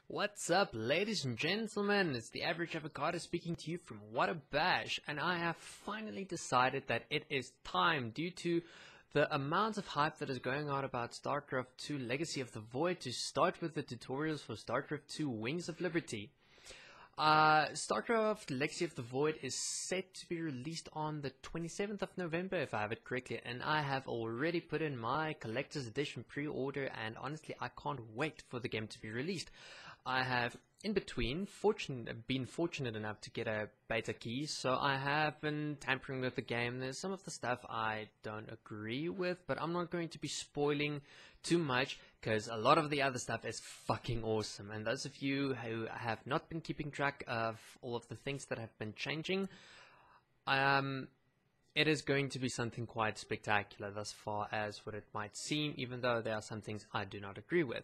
What's up, ladies and gentlemen? It's the Average Avocado speaking to you from What a Bash, and I have finally decided that it is time, due to the amount of hype that is going on about Starcraft 2 Legacy of the Void, to start with the tutorials for Starcraft 2 Wings of Liberty. Starcraft Legacy of the Void is set to be released on the 27th of November, if I have it correctly, and I have already put in my Collector's Edition pre-order, and honestly, I can't wait for the game to be released. I have, in between, been fortunate enough to get a beta key, so I have been tampering with the game. There's some of the stuff I don't agree with, but I'm not going to be spoiling too much, because a lot of the other stuff is fucking awesome. And those of you who have not been keeping track of all of the things that have been changing, it is going to be something quite spectacular thus far as what it might seem, even though there are some things I do not agree with.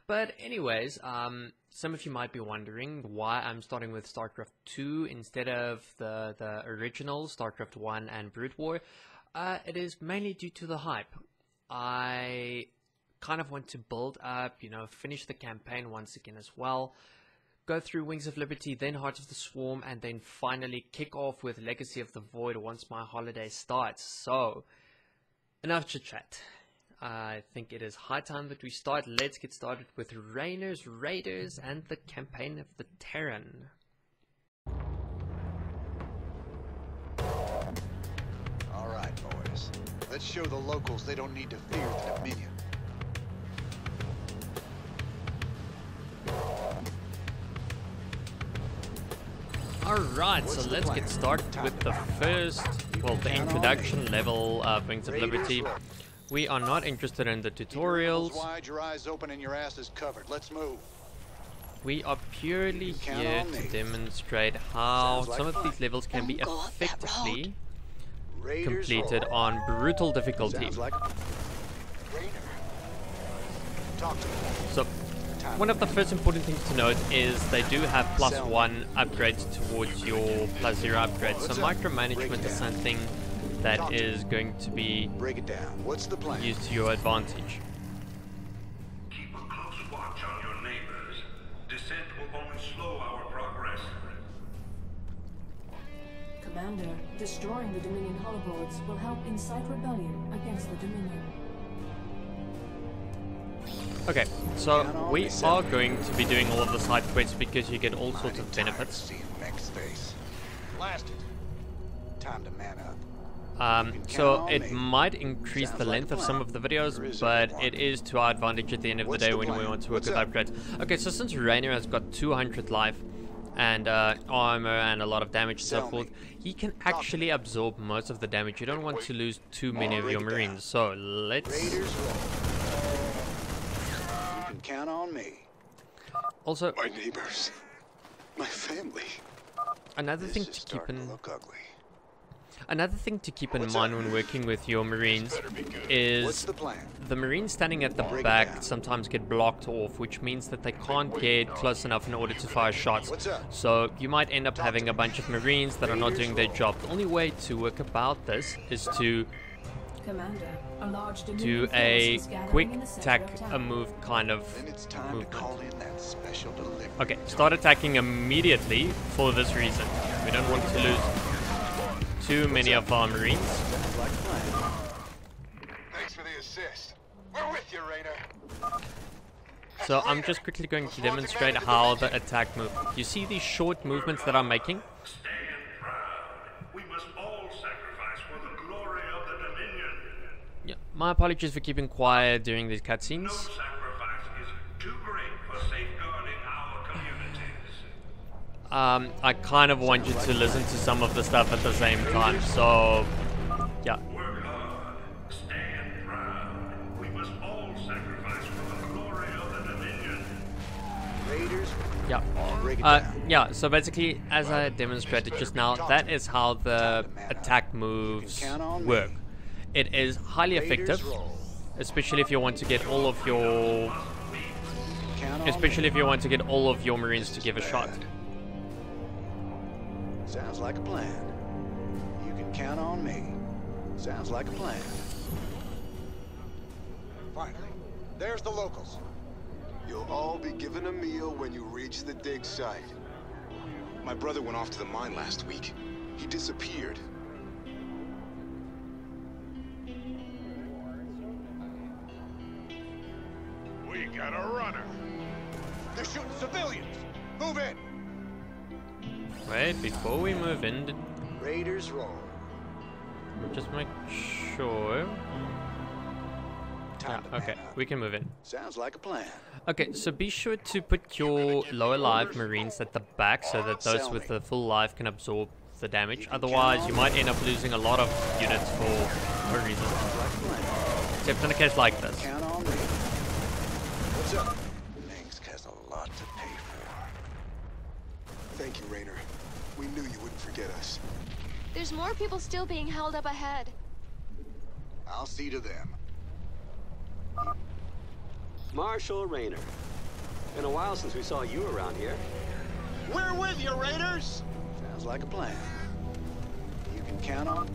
But anyways, some of you might be wondering why I'm starting with StarCraft 2 instead of the original StarCraft 1 and Brood War. It is mainly due to the hype. I kind of want to build up, finish the campaign once again as well, go through Wings of Liberty, then Heart of the Swarm, and then finally kick off with Legacy of the Void once my holiday starts. So, enough chit chat. I think it is high time that we start. Let's get started with Raynor's Raiders and the campaign of the Terran. Alright, boys. Let's show the locals they don't need to fear the Dominion. Alright, so let's get started with the first, the introduction level of Wings of Liberty. We are not interested in the tutorials. Wide, your eyes open and your ass is covered. Let's move. We are purely here to demonstrate how some of these levels can be effectively completed on brutal difficulty. So, one of the first important things to note is they do have +1 upgrades towards your +0 upgrades. So micromanagement is something that is going to be used to your advantage. Keep a close watch on your neighbors. Descent will only slow our progress. Commander, destroying the Dominion holoboards will help incite rebellion against the Dominion. Okay, so we are going to be doing all of the side quests because you get all sorts of benefits. Time to man up. So it might increase the length of some of the videos, but it is to our advantage at the end of the day when we want to work with upgrades. Okay, so since Raynor has got 200 life and armor and a lot of damage and so forth, he can actually absorb most of the damage. You don't want to lose too many of your Marines, so let's... Count on me. Also, My neighbors, my family. Another thing to keep in mind when working with your Marines is the Marines standing at the back sometimes get blocked off, which means that they can't get close enough in order to fire shots. So you might end up having a bunch of Marines that are not doing their job. The only way to work about this is to do a quick attack, a move kind of movement. Okay, start attacking immediately for this reason. We don't want to lose too many of our Marines. Thanks for the assist. We're with you, Raynor. So I'm just quickly going to demonstrate how the attack move. You see these short movements that I'm making? Yeah, my apologies for keeping quiet during these cutscenes. No sacrifice is too great for safeguarding our communities. I kind of want you to listen to some of the stuff at the same time, so yeah. Work hard, stand proud. We must all sacrifice for the glory of the Dominion. Raiders. Yeah. Yeah, so basically, as I demonstrated just now, that is how the attack moves work. It is highly effective, especially if you want to get all of your Marines to give a shot. Sounds like a plan. You can count on me. Sounds like a plan. Finally, there's the locals. You'll all be given a meal when you reach the dig site. My brother went off to the mine last week. He disappeared. We got a runner. They're shooting civilians. Move in. Wait, before we move in, Raiders roll. just make sure. Time to Okay, man up. we can move in. Sounds like a plan. Okay, so be sure to put your lower life marines at the back so that those with the full life can absorb the damage. Otherwise, you might end up losing a lot of units for no reason. Like a plan. Except in a case like this. Count on me. What's up? Minsk has a lot to pay for. Thank you, Raynor. We knew you wouldn't forget us. There's more people still being held up ahead. I'll see to them. Marshal Raynor. Been a while since we saw you around here. We're with you, Raiders. Sounds like a plan. You can count on.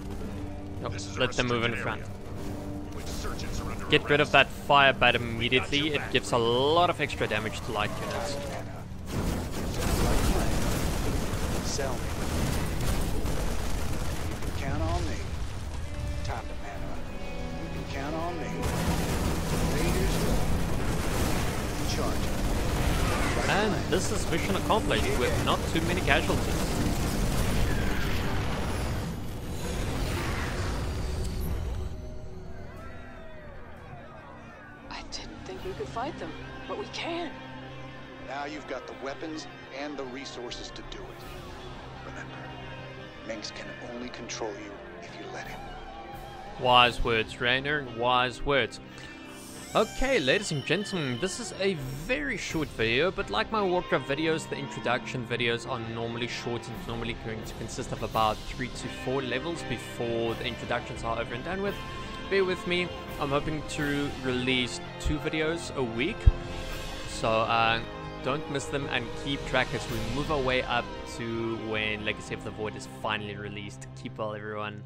No, This is a let them move in restricted front. area. Insurgents are under Get rid of arrest. that fire bat immediately. It gives a lot of extra damage to light units. Man up. Sounds like a plan. Sell me. You can count on me. Time to man up. You can count on me. Raiders roll. Charge. And this is mission accomplished with not too many casualties. I didn't think we could fight them, but we can. Now you've got the weapons and the resources to do it. Remember, Minsk can only control you if you let him. Wise words, Raynor, wise words. Okay, ladies and gentlemen, this is a very short video, but like my Warcraft videos, the introduction videos are normally short and normally going to consist of about 3 to 4 levels before the introductions are over and done with. Bear with me, I'm hoping to release 2 videos a week, so don't miss them and keep track as we move our way up to when Legacy of the Void is finally released. Keep well, everyone.